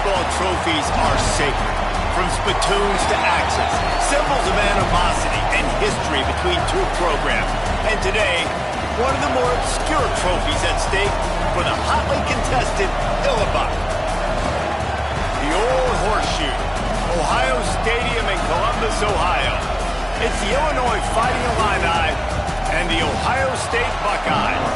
football trophies are sacred. From spittoons to axes, symbols of animosity and history between two programs. And today, one of the more obscure trophies at stake for the hotly contested Illinois. The Old Horseshoe, Ohio Stadium in Columbus, Ohio. It's the Illinois Fighting Illini and the Ohio State Buckeyes.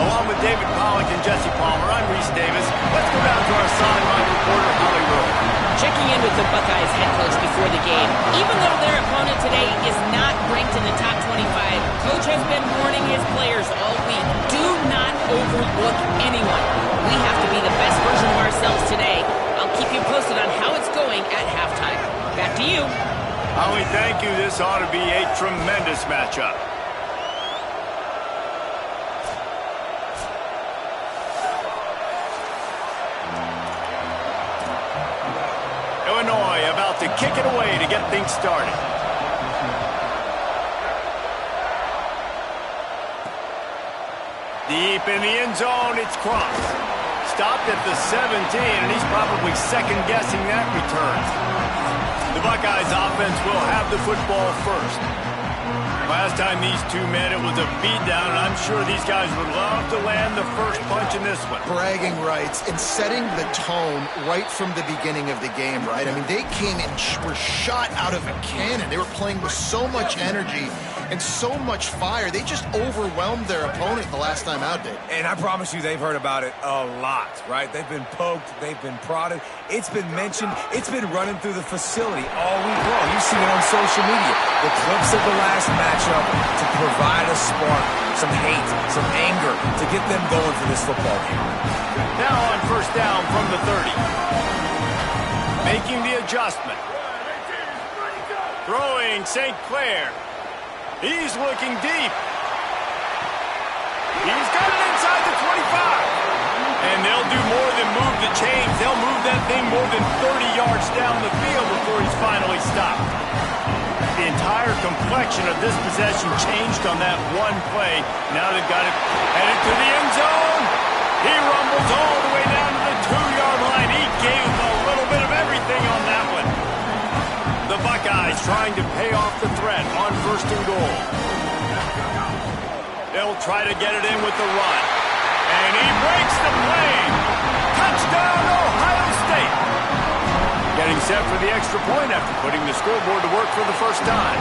Along with David Pollack and Jesse Palmer, I'm Reese Davis. Let's go down to our sideline reporter, Holly Rowe. Checking in with the Buckeyes head coach before the game. Even though their opponent today is not ranked in the top 25, Coach has been warning his players all week. Do not overlook anyone. We have to be the best version of ourselves today. I'll keep you posted on how it's going at halftime. Back to you. Holly, thank you. This ought to be a tremendous matchup. Illinois about to kick it away to get things started. Deep in the end zone, it's crossed. Stopped at the 17, and he's probably second-guessing that return. The Buckeyes offense will have the football first. Last time these two met, it was a beatdown, and I'm sure these guys would love to land the first punch in this one. Bragging rights and setting the tone right from the beginning of the game, right? I mean, they came in, were shot out of a cannon. They were playing with so much energy and so much fire. They just overwhelmed their opponent the last time out, did. And I promise you, they've heard about it a lot, right? They've been poked, they've been prodded, it's been mentioned, it's been running through the facility all week long. You've seen it on social media. The clips of the last matchup to provide a spark, some hate, some anger to get them going for this football game. Now on first down from the 30. Making the adjustment. Throwing St. Clair. He's looking deep. He's got it inside the 25. And they'll do more than move the chains. They'll move that thing more than 30 yards down the field before he's finally stopped. The entire complexion of this possession changed on that one play. Now they've got it headed to the end zone. He rumbles all the way down to the 2-yard line. He gave a little bit of everything on that one. The Buckeyes trying to pay off the threat on first and goal. They'll try to get it in with the run. And he breaks the play. Touchdown, Ohio State. Getting set for the extra point after putting the scoreboard to work for the first time.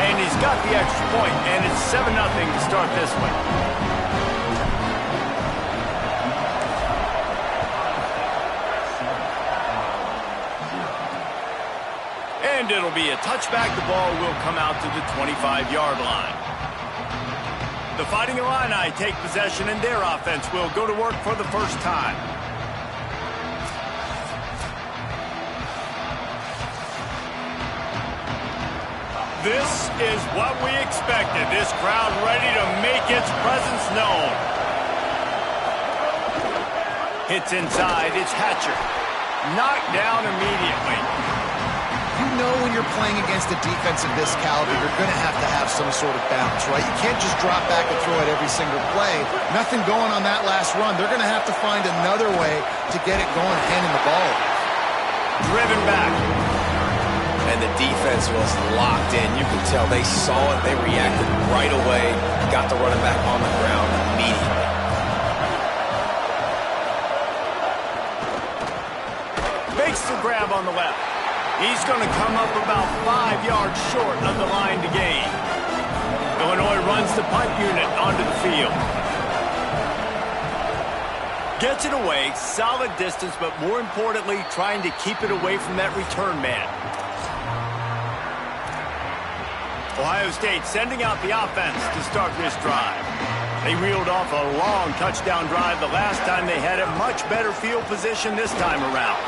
And he's got the extra point, and it's 7-0 to start this one. And it'll be a touchback. The ball will come out to the 25-yard line. The Fighting Illini take possession, and their offense will go to work for the first time. This is what we expected. This crowd ready to make its presence known. Hits inside. It's Hatcher. Knocked down immediately. You know when you're playing against a defense of this caliber, you're going to have some sort of balance, right? You can't just drop back and throw it every single play. Nothing going on that last run. They're going to have to find another way to get it going, handing the ball. Driven back. And the defense was locked in. You could tell they saw it. They reacted right away. Got the running back on the ground immediately. Makes the grab on the left. He's going to come up about 5 yards short of the line to gain. Illinois runs the punt unit onto the field. Gets it away, solid distance, but more importantly, trying to keep it away from that return man. Ohio State sending out the offense to start this drive. They reeled off a long touchdown drive the last time they had a much better field position this time around.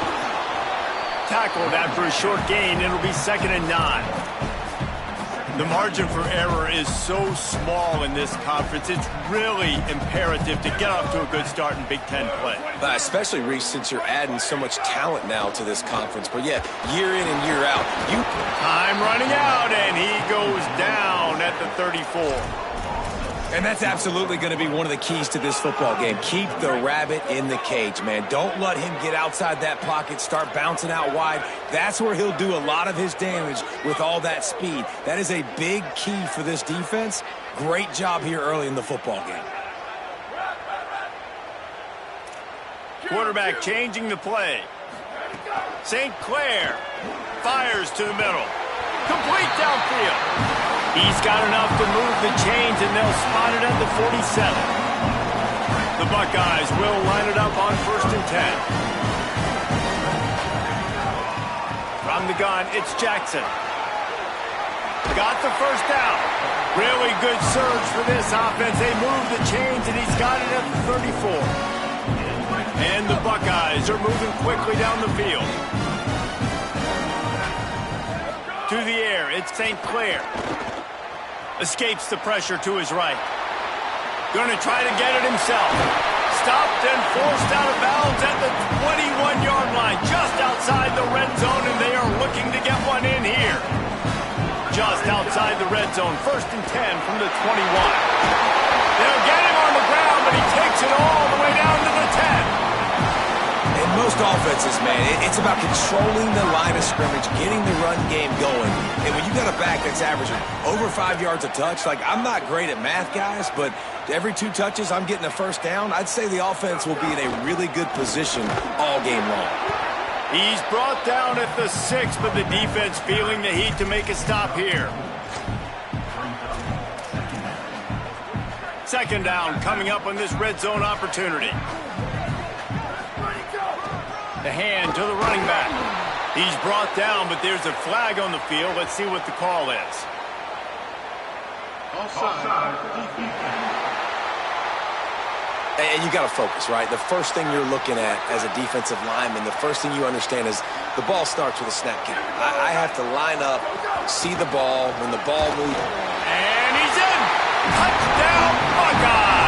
Tackled after a short gain, it'll be 2nd and 9. The margin for error is so small in this conference. It's really imperative to get off to a good start in Big Ten play. Especially, Reese, since you're adding so much talent now to this conference. But yeah, year in and year out. Time running out, and he goes down at the 34. And that's absolutely going to be one of the keys to this football game. Keep the rabbit in the cage, man. Don't let him get outside that pocket, start bouncing out wide. That's where he'll do a lot of his damage with all that speed. That is a big key for this defense. Great job here early in the football game. Quarterback changing the play. St. Clair fires to the middle. Complete downfield. He's got enough to move the chains, and they'll spot it at the 47. The Buckeyes will line it up on 1st and 10. From the gun, it's Jackson. Got the first down. Really good surge for this offense. They move the chains, and he's got it at the 34. And the Buckeyes are moving quickly down the field. To the air, it's St. Clair. Escapes the pressure to his right. Going to try to get it himself. Stopped and forced out of bounds at the 21-yard line, just outside the red zone, and they are looking to get one in here. Just outside the red zone, 1st and 10 from the 21. They'll get him on the ground, but he takes it all the way down to the 10. In most offenses, man, it's about controlling the line of scrimmage, getting the run game going. And when you got a back that's averaging over 5 yards a touch, like, I'm not great at math, guys, but every 2 touches I'm getting a first down, I'd say the offense will be in a really good position all game long. He's brought down at the 6, but the defense feeling the heat to make a stop here. 2nd down coming up on this red zone opportunity. The hand to the running back. He's brought down, but there's a flag on the field. Let's see what the call is. And you got to focus, right? The first thing you're looking at as a defensive lineman, the first thing you understand is the ball starts with a snap count. I have to line up, see the ball, when the ball moves. And he's in! Touchdown, Buckeyes!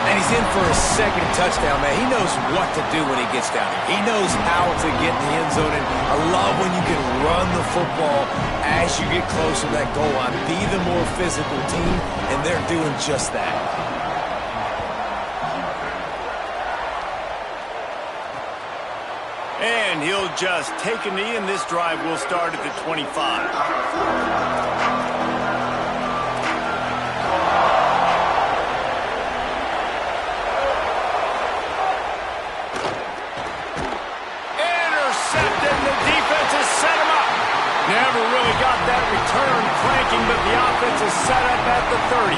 And he's in for a 2nd touchdown, man. He knows what to do when he gets down here. He knows how to get in the end zone. And I love when you can run the football as you get closer to that goal line. Be the more physical team, and they're doing just that. And he'll just take a knee, and this drive will start at the 25. Never really got that return cranking, but the offense is set up at the 30.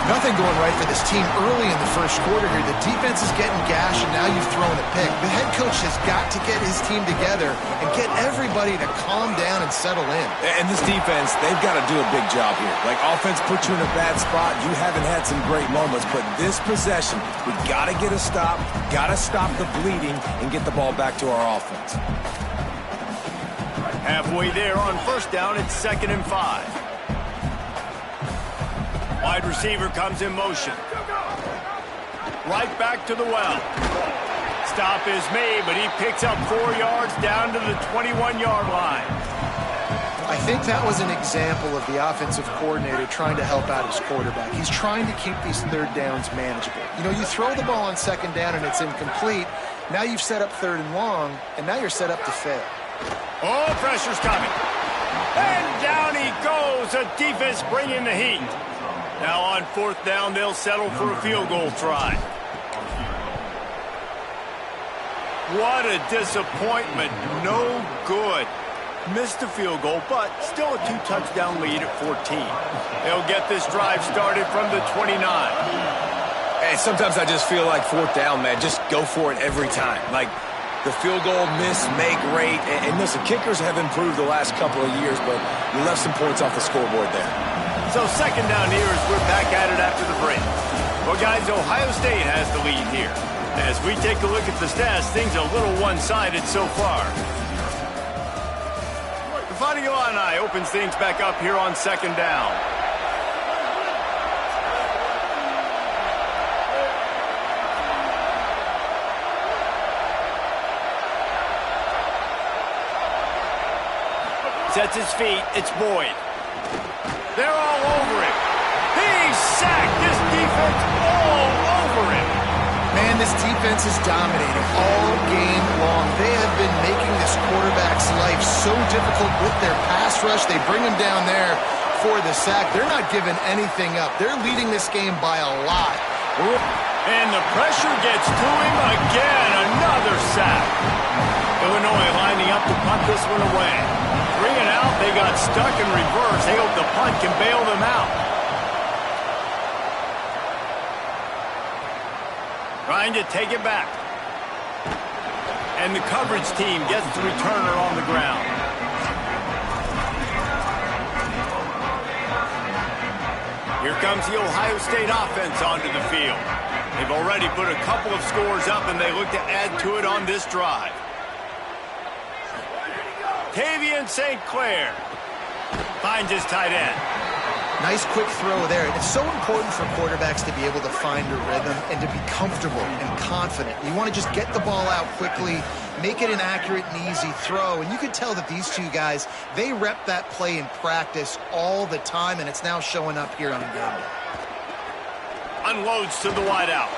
Nothing going right for this team early in the first quarter here. The defense is getting gashed, and now you've thrown a pick. The head coach has got to get his team together and get everybody to calm down and settle in. And this defense, they've got to do a big job here. Like, offense put you in a bad spot. You haven't had some great moments, but this possession, we got to get a stop, got to stop the bleeding, and get the ball back to our offense. Halfway there on 1st down, it's 2nd and 5. Wide receiver comes in motion. Right back to the well. Stop is made, but he picks up 4 yards down to the 21-yard line. I think that was an example of the offensive coordinator trying to help out his quarterback. He's trying to keep these 3rd downs manageable. You know, you throw the ball on 2nd down and it's incomplete. Now you've set up 3rd and long, and now you're set up to fail. Oh, pressure's coming. And down he goes. The defense bringing the heat. Now on 4th down, they'll settle for a field goal try. What a disappointment. No good. Missed the field goal, but still a 2-touchdown lead at 14. They'll get this drive started from the 29. Hey, sometimes I just feel like 4th down, man. Just go for it every time. Like, the field goal miss, make rate. And listen, kickers have improved the last couple of years, but you left some points off the scoreboard there. So 2nd down here as we're back at it after the break. Well, guys, Ohio State has the lead here. As we take a look at the stats, things are a little one-sided so far. The Fighting Illini opens things back up here on 2nd down. Sets his feet. It's Boyd. They're all over him. He's sacked. This defense all over him. Man, this defense is dominating all game long. They have been making this quarterback's life so difficult with their pass rush. They bring him down there for the sack. They're not giving anything up. They're leading this game by a lot. And the pressure gets to him again. Another sack. Illinois lining up to punt this one away. Bring it out. They got stuck in reverse. They hope the punt can bail them out. Trying to take it back. And the coverage team gets the returner on the ground. Here comes the Ohio State offense onto the field. They've already put a couple of scores up, and they look to add to it on this drive. Tavian St. Clair finds his tight end. Nice quick throw there. It's so important for quarterbacks to be able to find a rhythm and to be comfortable and confident. You want to just get the ball out quickly, make it an accurate and easy throw. And you can tell that these two guys, they rep that play in practice all the time, and it's now showing up here on game day. Unloads to the wideout.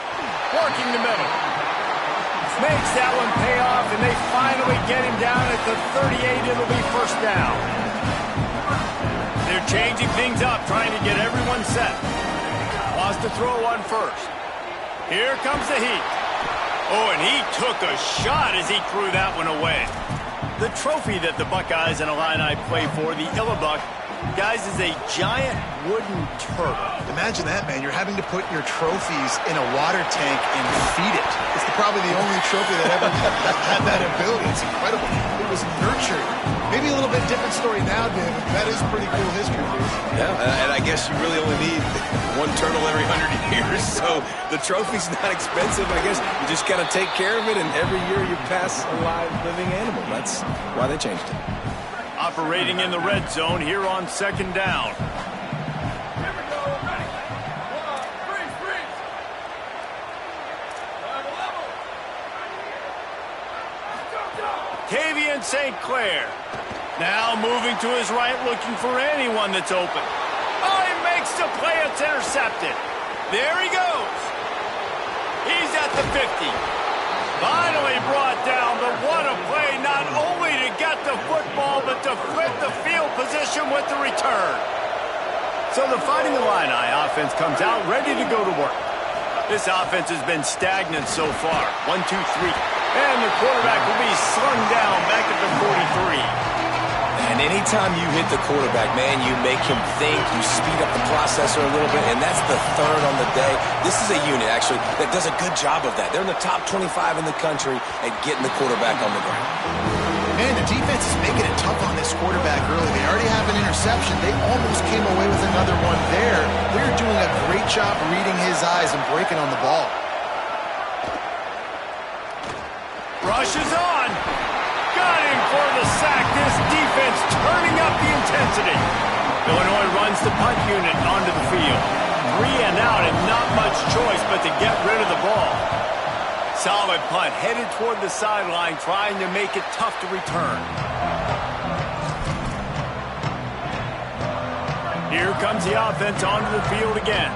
Working the middle. Makes that one pay off, and they finally get him down at the 38. It'll be first down. They're changing things up, trying to get everyone set. Wants to throw one first. Here comes the heat. Oh, and he took a shot as he threw that one away. The trophy that the Buckeyes and Illini play for, the Illabuck, guys, is a giant wooden turtle. Imagine that, man. You're having to put your trophies in a water tank and feed it. It's probably the only trophy that ever had that ability. It's incredible. It was nurtured. Maybe a little bit different story now, David. That is pretty cool history, dude. Yeah, and I guess you really only need one turtle every 100 years, so the trophy's not expensive. I guess you just got to take care of it, and every year you pass a live living animal. That's why they changed it. Operating in the red zone here on second down. Tavian St. Clair now moving to his right, looking for anyone that's open. Oh, he makes the play. It's intercepted. There he goes. He's at the 50. Finally brought down, but what a play, not only to get the football, but to flip the field position with the return. So the Fighting Illini offense comes out ready to go to work. This offense has been stagnant so far. 1, 2, 3. And the quarterback will be slung down back at the 43. And anytime you hit the quarterback, man, you make him think, you speed up the processor a little bit, and that's the third on the day. This is a unit, actually, that does a good job of that. They're in the top 25 in the country at getting the quarterback on the ground. Man, the defense is making it tough on this quarterback early. They already have an interception. They almost came away with another one there. They're doing a great job reading his eyes and breaking on the ball. Rush is on. Got him for the sack. This defense turning up the intensity. Illinois runs the punt unit onto the field. 3 and out and not much choice but to get rid of the ball. Solid punt headed toward the sideline, trying to make it tough to return. Here comes the offense onto the field again.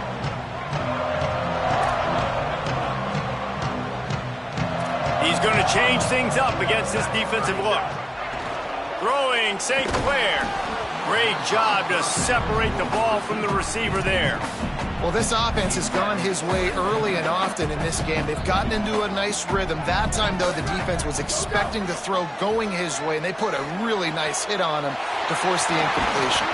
He's going to change things up against this defensive look. Throwing St. Clair. Great job to separate the ball from the receiver there. Well, this offense has gone his way early and often in this game. They've gotten into a nice rhythm. That time, though, the defense was expecting the throw going his way, and they put a really nice hit on him to force the incompletion.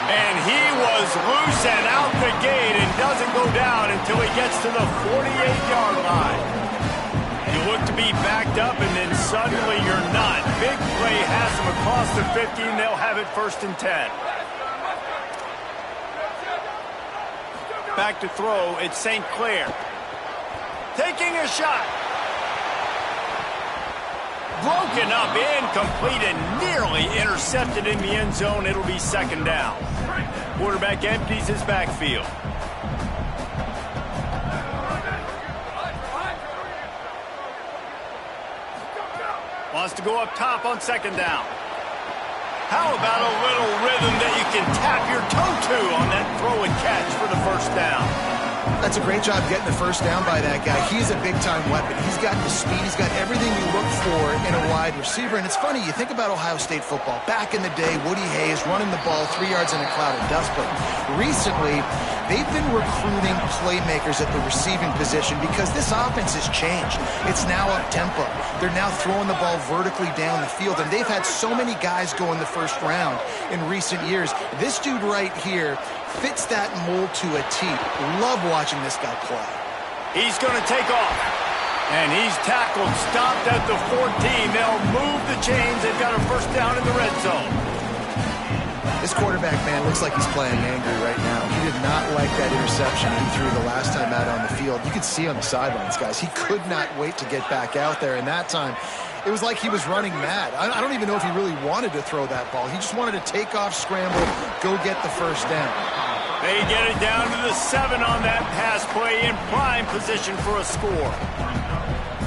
And he was loose and out the gate and doesn't go down until he gets to the 48-yard line. You look to be backed up, and then suddenly you're not. Big play has them across the 50, and they'll have it 1st and 10. Back to throw, it's St. Clair. Taking a shot. Broken up, incomplete, and nearly intercepted in the end zone. It'll be 2nd down. Quarterback empties his backfield. Wants to go up top on 2nd down. How about a little rhythm that you can tap your toe to on that throw and catch for the first down? That's a great job getting the first down by that guy. He's a big-time weapon. He's got the speed. He's got everything you look for in a wide receiver. And it's funny, you think about Ohio State football. Back in the day, Woody Hayes running the ball 3 yards in a cloud of dust. But recently, they've been recruiting playmakers at the receiving position because this offense has changed. It's now up-tempo. They're now throwing the ball vertically down the field. And they've had so many guys go in the first round in recent years. This dude right here fits that mold to a T. Love watching this guy play. He's going to take off. And he's tackled, stopped at the 14. They'll move the chains. They've got a first down in the red zone. This quarterback, man, looks like he's playing angry right now. He did not like that interception he threw the last time out on the field. You could see on the sidelines, guys. He could not wait to get back out there. And that time, it was like he was running mad. I don't even know if he really wanted to throw that ball. He just wanted to take off, scramble, go get the first down. They get it down to the 7 on that pass play in prime position for a score.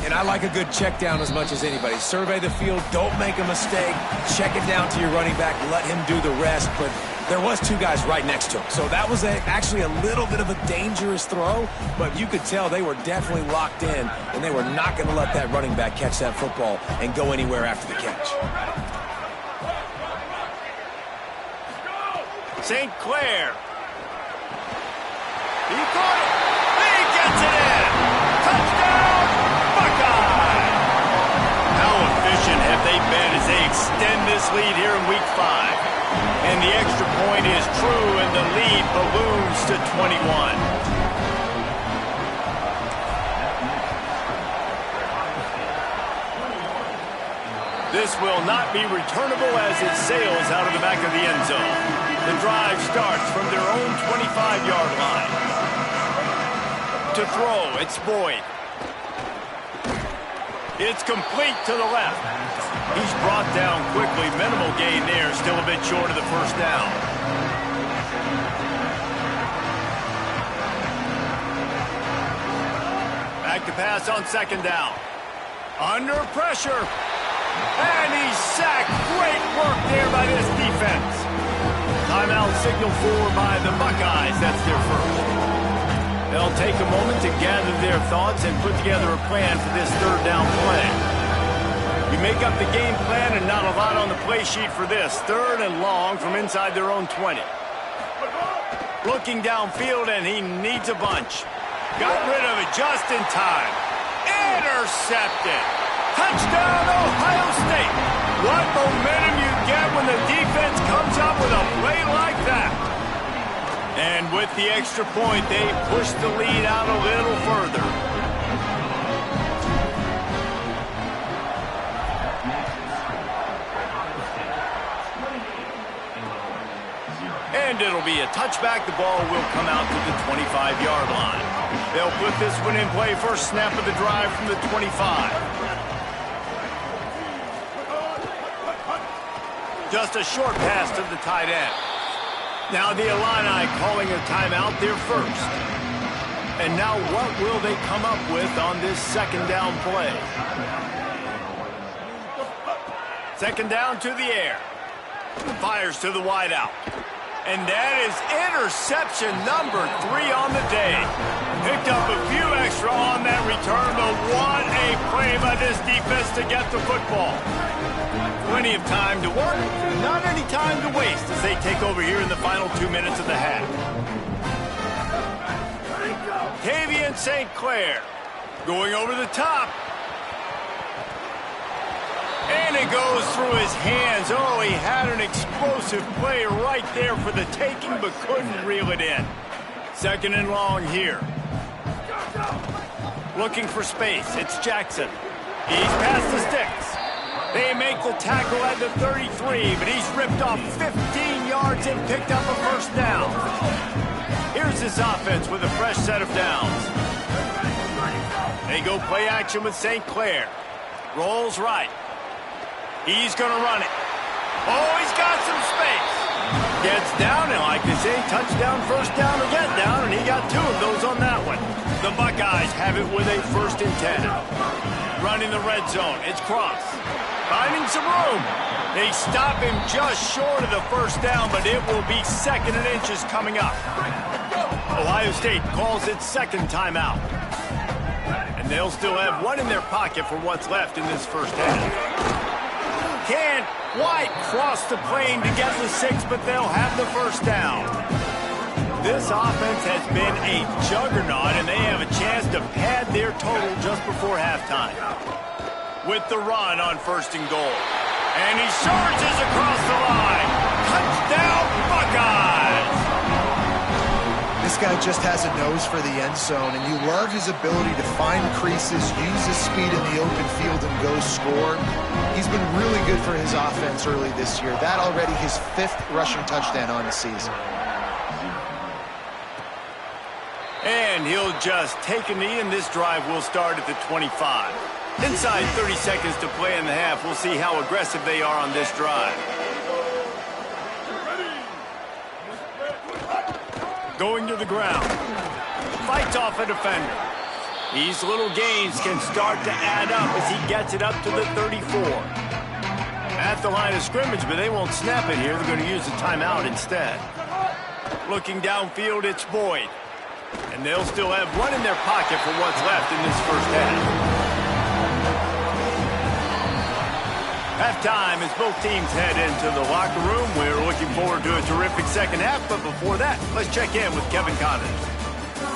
And I like a good check down as much as anybody. Survey the field, don't make a mistake, check it down to your running back, let him do the rest. But there was 2 guys right next to him. So that was actually a little bit of a dangerous throw, but you could tell they were definitely locked in, and they were not going to let that running back catch that football and go anywhere after the catch. St. Clair. He caught it. He gets it in. Touchdown, Buckeye. How efficient have they been as they extend this lead here in Week 5? And the extra point is true, and the lead balloons to 21. This will not be returnable as it sails out of the back of the end zone. The drive starts from their own 25-yard line. To throw, it's Boyd. It's complete to the left. He's brought down quickly. Minimal gain there. Still a bit short of the first down. Back to pass on second down. Under pressure. And he's sacked. Great work there by this defense. Timeout signal for by the Buckeyes. That's their first. They'll take a moment to gather their thoughts and put together a plan for this third down play. You make up the game plan and not a lot on the play sheet for this. 3rd and long from inside their own 20. Looking downfield, and he needs a bunch. Got rid of it just in time. Intercepted. Touchdown, Ohio State. What momentum you get when the defense comes up with a play like that. And with the extra point, they push the lead out a little further. And it'll be a touchback. The ball will come out to the 25-yard line. They'll put this one in play. First snap of the drive from the 25. Just a short pass to the tight end. Now the Illini calling a timeout there first. And now what will they come up with on this second down play? Second down to the air. Fires to the wideout. And that is interception number 3 on the day. Picked up a few extra on that return, but what a play by this defense to get the football. Plenty of time to work, not any time to waste as they take over here in the final 2 minutes of the half. Tavian St. Clair going over the top. And it goes through his hands. Oh, he had an explosive play right there for the taking, but couldn't reel it in. Second and long here. Looking for space. It's Jackson. He's past the sticks. They make the tackle at the 33, but he's ripped off 15 yards and picked up a first down. Here's his offense with a fresh set of downs. They go play action with St. Clair. Rolls right. He's going to run it. Oh, he's got some space. Gets down, and like they say, touchdown, first down, or get down, and he got 2 of those on that one. The Buckeyes have it with a 1st and 10. Running the red zone. It's Cross. Finding some room. They stop him just short of the first down, but it will be 2nd and inches coming up. Ohio State calls its second timeout. And they'll still have one in their pocket for what's left in this first half. Can White cross the plane to get the 6, but they'll have the first down. This offense has been a juggernaut, and they have a chance to pad their total just before halftime. With the run on 1st and goal. And he surges across the line. Touchdown, Buckeyes! This guy just has a nose for the end zone, and you love his ability to find creases, use his speed in the open field, and go score. He's been really good for his offense early this year. That already his 5th rushing touchdown on the season. And he'll just take a knee, and this drive will start at the 25. Inside 30 seconds to play in the half. We'll see how aggressive they are on this drive. Going to the ground. Fights off a defender. These little gains can start to add up as he gets it up to the 34. At the line of scrimmage, but they won't snap it here. They're going to use a timeout instead. Looking downfield, it's Boyd. And they'll still have one in their pocket for what's left in this first half. Halftime as both teams head into the locker room. We're looking forward to a terrific second half, but before that, let's check in with Kevin Connors.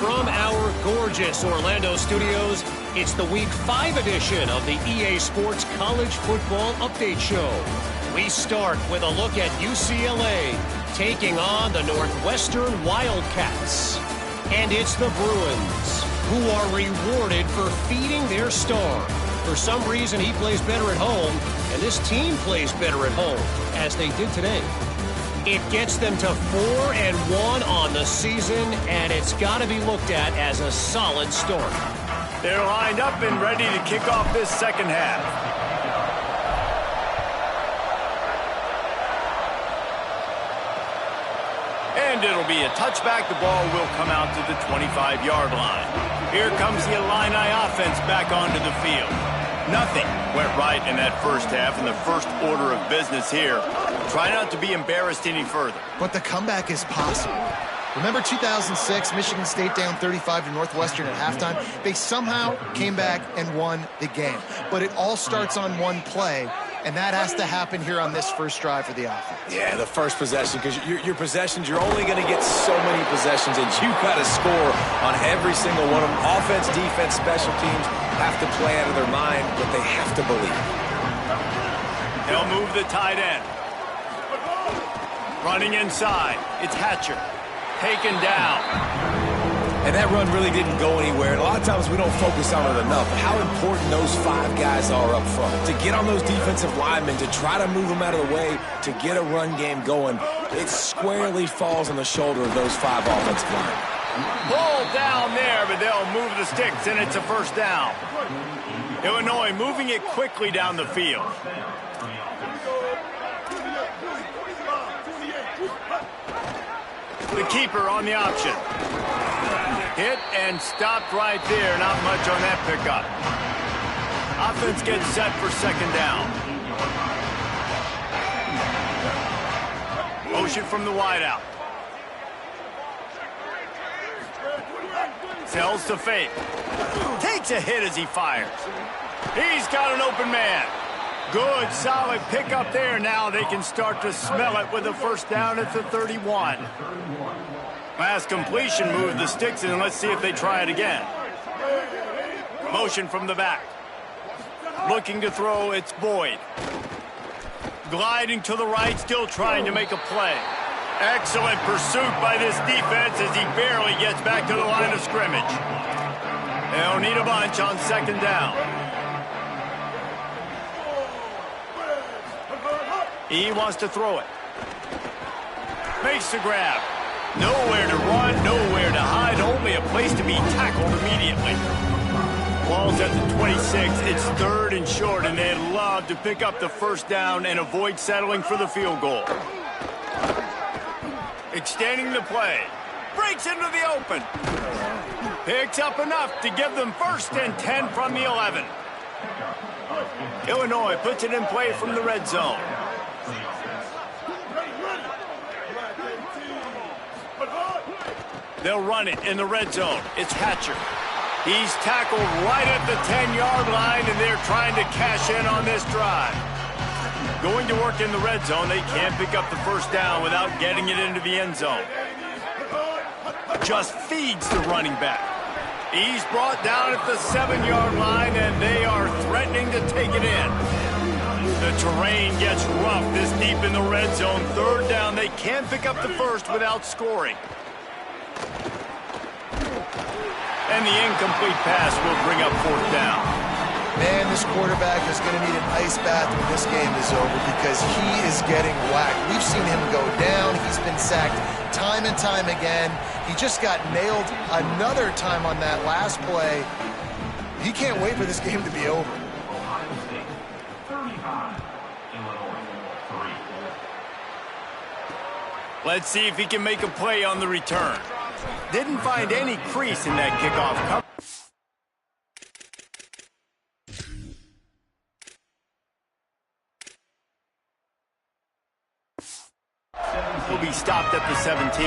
From our gorgeous Orlando studios, it's the Week 5 edition of the EA Sports College Football Update Show. We start with a look at UCLA taking on the Northwestern Wildcats. And it's the Bruins who are rewarded for feeding their star. For some reason, he plays better at home, and this team plays better at home, as they did today. It gets them to 4-1 on the season, and it's got to be looked at as a solid start. They're lined up and ready to kick off this second half. And it'll be a touchback. The ball will come out to the 25-yard line. Here comes the Illini offense back onto the field. Nothing went right in that first half, and the first order of business here. Try not to be embarrassed any further. But the comeback is possible. Remember 2006, Michigan State down 35 to Northwestern at halftime? They somehow came back and won the game. But it all starts on one play, and that has to happen here on this first drive for the offense. Yeah, the first possession, because your possessions, you're only going to get so many possessions, and you've got to score on every single one of them. Offense, defense, special teams have to play out of their mind, but they have to believe. They'll move the tight end. Running inside, it's Hatcher. Taken down. And that run really didn't go anywhere. And a lot of times we don't focus on it enough. How important those 5 guys are up front. To get on those defensive linemen, to try to move them out of the way, to get a run game going, it squarely falls on the shoulder of those 5 offensive linemen. Ball down there, but they'll move the sticks, and it's a first down. Illinois moving it quickly down the field. The keeper on the option. Hit and stopped right there. Not much on that pickup. Offense gets set for second down. Motion from the wideout. Sells to fake. Takes a hit as he fires. He's got an open man. Good, solid pickup there. Now they can start to smell it with a first down at the 31. Last completion moved the sticks, and let's see if they try it again. Motion from the back. Looking to throw, it's Boyd. Gliding to the right, still trying to make a play. Excellent pursuit by this defense as he barely gets back to the line of scrimmage. They'll need a bunch on second down. He wants to throw it. Makes the grab. Nowhere to run, nowhere to hide, only a place to be tackled immediately. Ball's at the 26. It's 3rd and short, and they'd love to pick up the first down and avoid settling for the field goal. Extending the play. Breaks into the open. Picks up enough to give them 1st and 10 from the 11. Illinois puts it in play from the red zone. They'll run it in the red zone. It's Hatcher. He's tackled right at the 10-yard line, and they're trying to cash in on this drive. Going to work in the red zone, they can't pick up the first down without getting it into the end zone. Just feeds the running back. He's brought down at the 7-yard line, and they are threatening to take it in. The terrain gets rough this deep in the red zone. Third down, they can't pick up the first without scoring. And the incomplete pass will bring up fourth down. Man, this quarterback is going to need an ice bath when this game is over because he is getting whacked. We've seen him go down. He's been sacked time and time again. He just got nailed another time on that last play. He can't wait for this game to be over. Let's see if he can make a play on the return. Didn't find any crease in that kickoff cover. Will be stopped at the 17.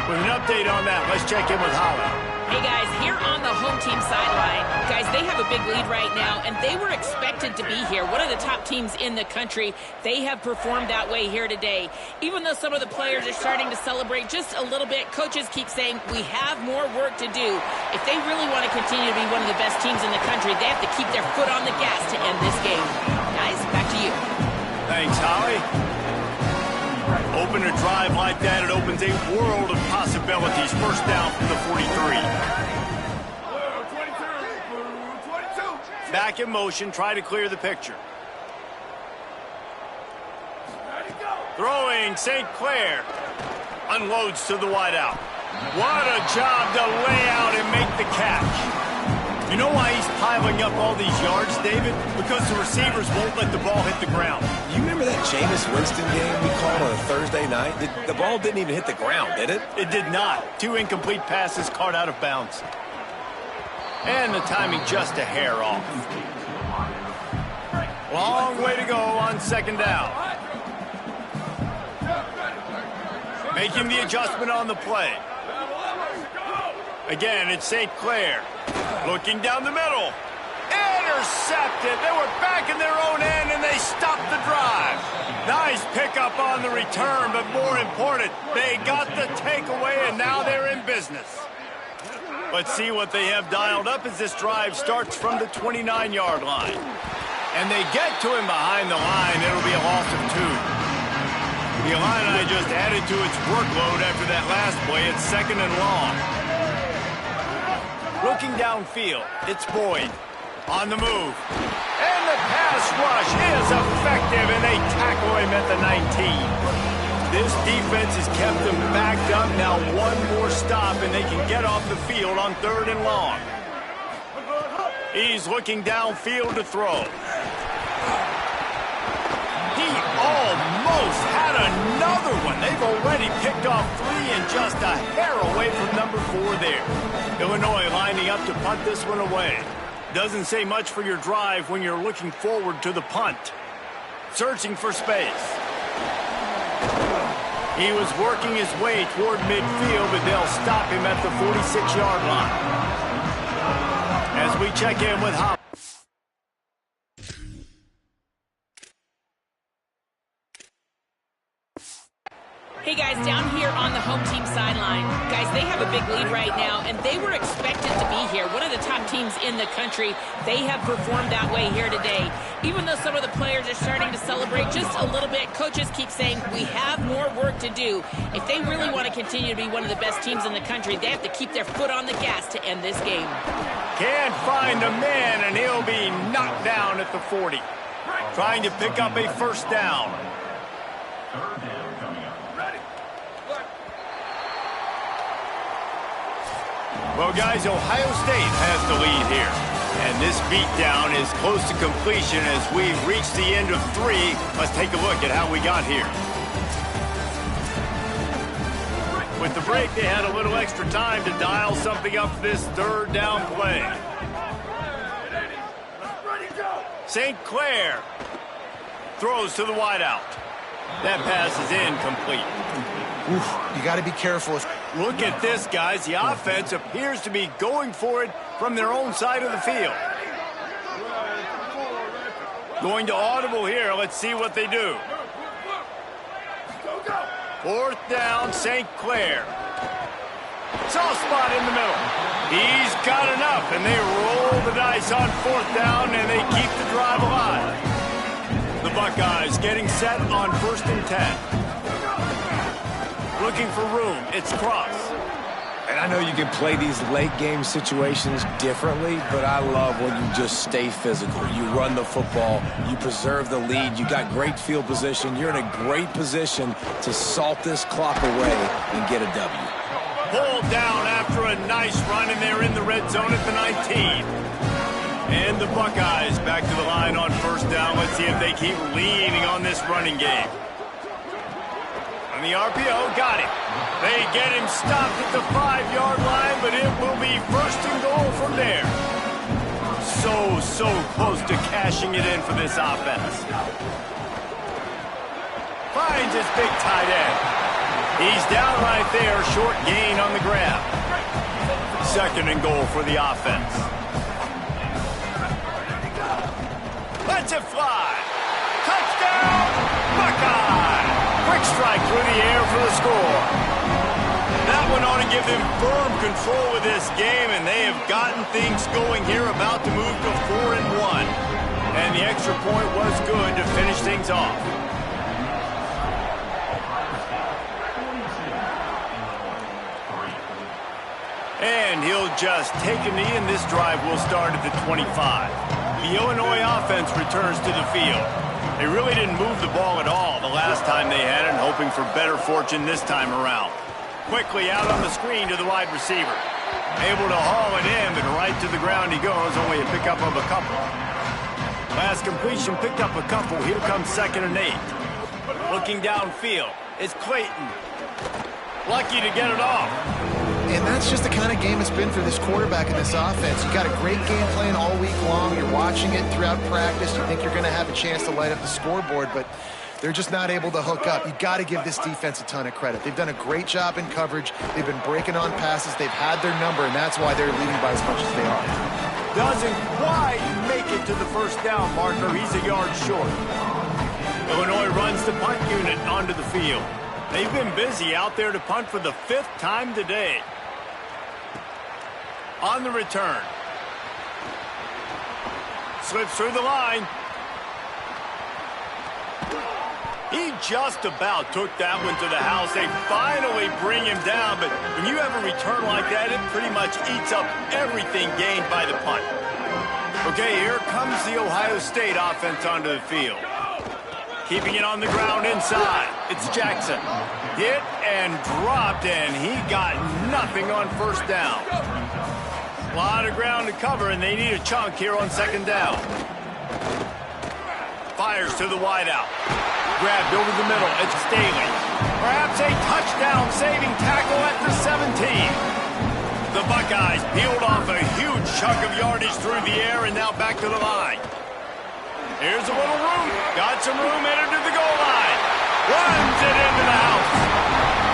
With an update on that, let's check in with Holly. Hey, guys, here on the home team sideline, guys, they have a big lead right now, and they were expected to be here. One of the top teams in the country. They have performed that way here today. Even though some of the players are starting to celebrate just a little bit, coaches keep saying we have more work to do. If they really want to continue to be one of the best teams in the country, they have to keep their foot on the gas to end this game. Guys, back to you. Thanks, Holly. Open a drive like that, it opens a world of possibilities. First down from the 43. Back in motion, try to clear the picture. Throwing St. Clair. Unloads to the wideout. What a job to lay out and make the catch. You know why he's piling up all these yards, David? Because the receivers won't let the ball hit the ground. You remember that Jameis Winston game we called on a Thursday night? The ball didn't even hit the ground, did it? It did not. 2 incomplete passes caught out of bounds. And the timing just a hair off. Long way to go on second down. Making the adjustment on the play. Again, it's St. Clair. Looking down the middle. Intercepted. They were back in their own end, and they stopped the drive. Nice pickup on the return, but more important, they got the takeaway, and now they're in business. Let's see what they have dialed up as this drive starts from the 29-yard line. And they get to him behind the line. It'll be a loss of 2. The Illini just added to its workload after that last play. It's second and long. Looking downfield, it's Boyd. On the move. And the pass rush is effective, and they tackle him at the 19. This defense has kept them backed up. Now one more stop, and they can get off the field on third and long. He's looking downfield to throw. He almost had another one. They've already picked off 3 and just a hair away from number 4 there. Illinois lining up to punt this one away. Doesn't say much for your drive when you're looking forward to the punt. Searching for space. He was working his way toward midfield, but they'll stop him at the 46-yard line. As we check in with Hop. Hey, guys, down here on the home team sideline, guys, they have a big lead right now, and they were expected to be here. One of the top teams in the country. They have performed that way here today. Even though some of the players are starting to celebrate just a little bit, coaches keep saying we have more work to do. If they really want to continue to be one of the best teams in the country, they have to keep their foot on the gas to end this game. Can't find a man, and he'll be knocked down at the 40. Trying to pick up a first down. Well, guys, Ohio State has the lead here. And this beatdown is close to completion as we've reached the end of 3. Let's take a look at how we got here. With the break, they had a little extra time to dial something up for this third down play. St. Clair throws to the wideout. That pass is incomplete. Oof, you got to be careful. Look at this, guys. The offense appears to be going for it from their own side of the field. Going to audible here. Let's see what they do. 4th down, St. Clair. Soft spot in the middle. He's got enough, and they roll the dice on 4th down, and they keep the drive alive. The Buckeyes getting set on 1st and 10. Looking for room. It's Cross. And I know you can play these late-game situations differently, but I love when you just stay physical. You run the football. You preserve the lead. You got great field position. You're in a great position to salt this clock away and get a W. Pulled down after a nice run, and they're in the red zone at the 19. And the Buckeyes back to the line on 1st down. Let's see if they keep leaning on this running game. On the RPO, got him. They get him stopped at the 5-yard line, but it will be 1st and goal from there. So close to cashing it in for this offense. Finds his big tight end. He's down right there, short gain on the grab. 2nd and goal for the offense. Lets it fly. Touchdown, Buckeye. Quick strike through the air for the score. That one ought to give them firm control of this game, and they have gotten things going here, about to move to 4-1. And the extra point was good to finish things off. And he'll just take a knee, and this drive will start at the 25. The Illinois offense returns to the field. They really didn't move the ball at all the last time they had it, and hoping for better fortune this time around. Quickly out on the screen to the wide receiver. Able to haul it in, but right to the ground he goes, only a pickup of a couple. Last completion picked up a couple. Here comes 2nd and 8. Looking downfield, it's Clayton. Lucky to get it off. And that's just the kind of game it's been for this quarterback in this offense. You got a great game plan all week long. You're watching it throughout practice. You think you're going to have a chance to light up the scoreboard, but they're just not able to hook up. You got to give this defense a ton of credit. They've done a great job in coverage. They've been breaking on passes. They've had their number, and that's why they're leading by as much as they are. Doesn't quite make it to the 1st down marker. He's a yard short. Illinois runs the punt unit onto the field. They've been busy out there to punt for the 5th time today. On the return. Slips through the line. He just about took that one to the house. They finally bring him down, but when you have a return like that, it pretty much eats up everything gained by the punt. Okay, here comes the Ohio State offense onto the field. Keeping it on the ground inside. It's Jackson. Hit and dropped, and he got nothing on 1st down. A lot of ground to cover, and they need a chunk here on 2nd down. Fires to the wideout. Grabbed over the middle. It's Staley. Perhaps a touchdown-saving tackle at the 17. The Buckeyes peeled off a huge chunk of yardage through the air, and now back to the line. Here's a little room. Got some room, entered to the goal line. Runs it into the house.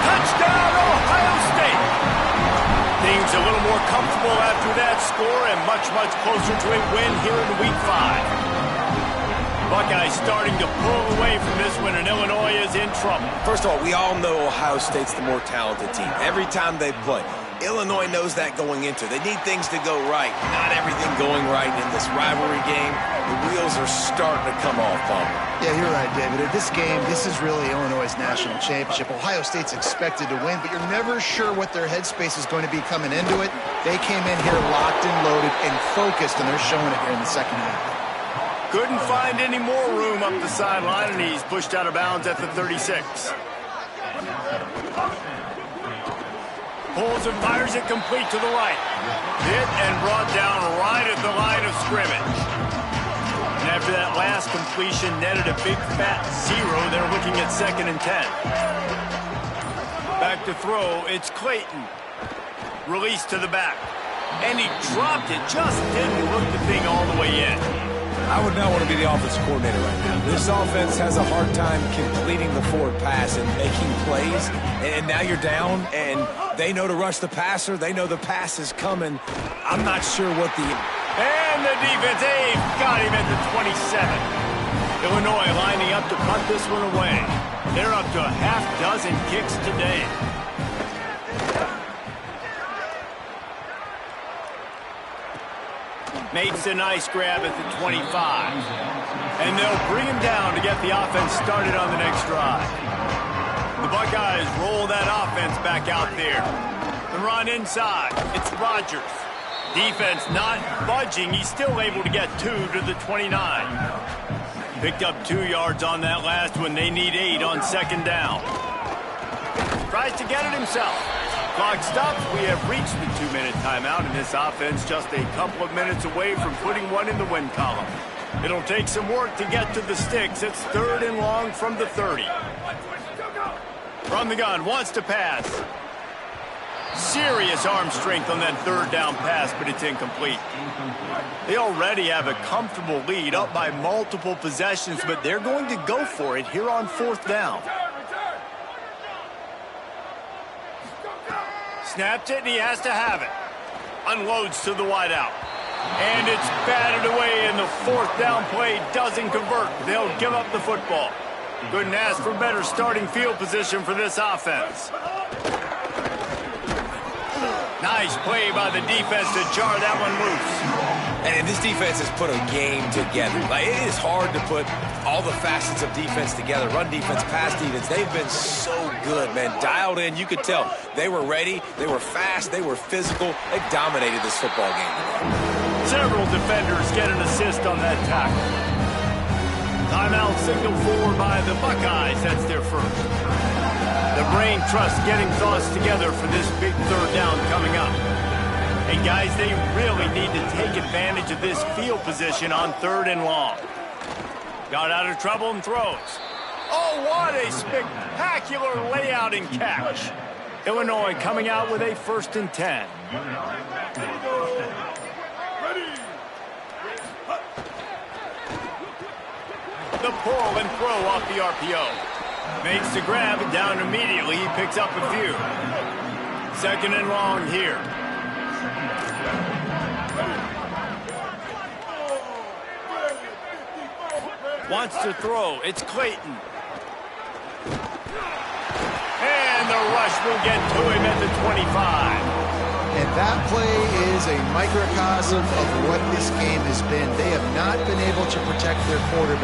Touchdown, Ohio State. Things a little more comfortable after that score, and much closer to a win here in Week 5. Buckeyes starting to pull away from this one, and Illinois is in trouble. First of all, we all know Ohio State's the more talented team. Every time they play, Illinois knows that going into. They need things to go right. Not everything going right in this rivalry game. The wheels are starting to come off, Palmer. Yeah, you're right, David. In this game, this is really Illinois' national championship. Ohio State's expected to win, but you're never sure what their headspace is going to be coming into it. They came in here locked and loaded and focused, and they're showing it here in the 2nd half. Couldn't find any more room up the sideline, and he's pushed out of bounds at the 36. Pulls and fires it complete to the right. Hit and brought down right at the line of scrimmage. And after that last completion, netted a big fat 0. They're looking at 2nd and 10. Back to throw, it's Clayton. Release to the back. And he dropped it, just didn't look the thing all the way in. I would not want to be the offensive coordinator right now. This offense has a hard time completing the forward pass and making plays, and now you're down, and they know to rush the passer. They know the pass is coming. I'm not sure what the... And the defense, got him at the 27. Illinois lining up to punt this one away. They're up to a half-dozen kicks today. Makes a nice grab at the 25. And they'll bring him down to get the offense started on the next drive. The Buckeyes roll that offense back out there. The run inside. It's Rogers. Defense not budging. He's still able to get 2 to the 29. Picked up 2 yards on that last one. They need 8 on second down. Tries to get it himself. Clock stops. We have reached the 2-minute timeout, and this offense just a couple of minutes away from putting one in the win column. It'll take some work to get to the sticks. It's 3rd and long from the 30. From the gun, wants to pass. Serious arm strength on that 3rd down pass, but it's incomplete. They already have a comfortable lead, up by multiple possessions, but they're going to go for it here on 4th down. Snapped it, and he has to have it. Unloads to the wideout. And it's batted away, and the 4th down play doesn't convert. They'll give up the football. Couldn't ask for better starting field position for this offense. Nice play by the defense to jar that one loose. And this defense has put a game together. Like, it is hard to put all the facets of defense together. Run defense, pass defense. They've been so good, man. Dialed in. You could tell they were ready. They were fast. They were physical. They dominated this football game. Several defenders get an assist on that tackle. Timeout signal forward by the Buckeyes. That's their first. The brain trust getting thoughts together for this big 3rd down coming up. And guys, they really need to take advantage of this field position on 3rd and long. Got out of trouble and throws. Oh, what a spectacular layout and catch. Illinois coming out with a 1st and 10. The pull and throw off the RPO. Makes the grab, down immediately. He picks up a few. 2nd and long here. Wants to throw. It's Clayton. And the rush will get to him at the 25. And that play is a microcosm of what this game has been. They have not been able to protect their quarterback.